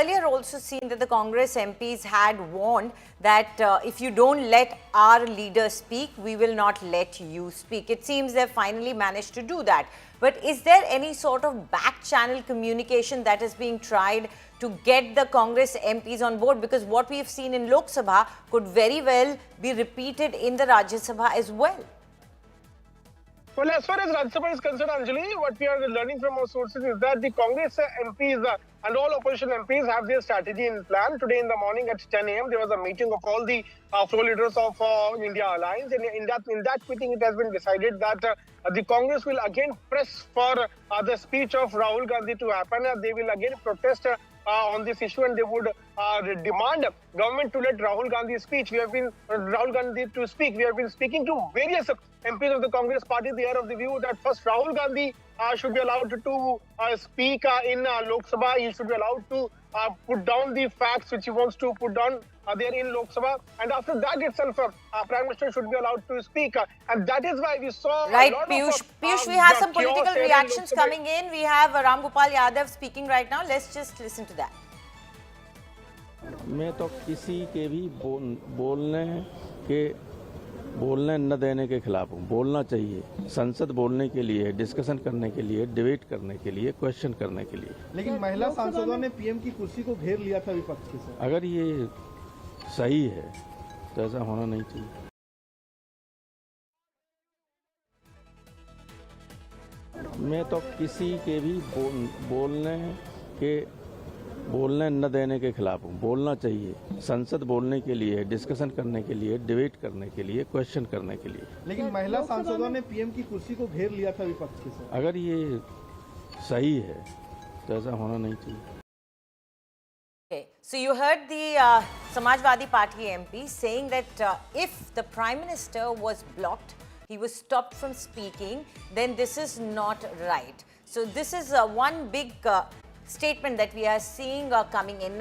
earlier also seen that the Congress MPs had warned that if you don't let our leader speak, we will not let you speak. It seems they've finally managed to do that. But is there any sort of back channel communication that is being tried to get the Congress MPs on board? Because what we've seen in Lok Sabha could very well be repeated in the Rajya Sabha as well. Well, as far as Rajya Sabha is concerned, Anjali, what we are learning from our sources is that the Congress MPs and all opposition MPs have their strategy in plan. Today in the morning at 10 a.m., there was a meeting of all the floor leaders of India Alliance. And in that meeting, it has been decided that the Congress will again press for the speech of Rahul Gandhi to happen. They will again protest on this issue, and they would demand government to let Rahul Gandhi speak. We have been speaking to various MPs of the Congress party. They are of the view that first Rahul Gandhi should be allowed to speak in Lok Sabha. He should be allowed to put down the facts which he wants to put down there in Lok Sabha, and after that itself, Prime Minister should be allowed to speak. And that is why we saw right, Piyush. Piyush, we have some political reactions coming in. We have Ram Gopal Yadav speaking right now. Let's just listen to that. मैं तो किसी के भी बोलने न देने के खिलाफ हूँ। बोलना चाहिए, संसद बोलने के लिए, डिस्कशन करने के लिए, डिबेट करने के लिए, क्वेश्चन करने के लिए। लेकिन महिला सांसदों ने पीएम की कुर्सी को घेर लिया था विपक्ष के साथ। अगर ये सही है तो ऐसा होना नहीं चाहिए। मैं तो किसी के भी बोलने न देने के खिलाफ हूँ। बोलना चाहिए, संसद बोलने के लिए, डिस्कशन करने के लिए, डिबेट करने के लिए, क्वेश्चन करने के लिए। लेकिन महिला सांसदों ने पीएम की कुर्सी को घेर लिया था विपक्ष के साथ। अगर ये सही है तो ऐसा होना नहीं चाहिए। Okay, so you heard the Samajwadi Party MP saying that if the Prime Minister was blocked, he was stopped from speaking, then this is not right. So this is one big statement that we are seeing coming in.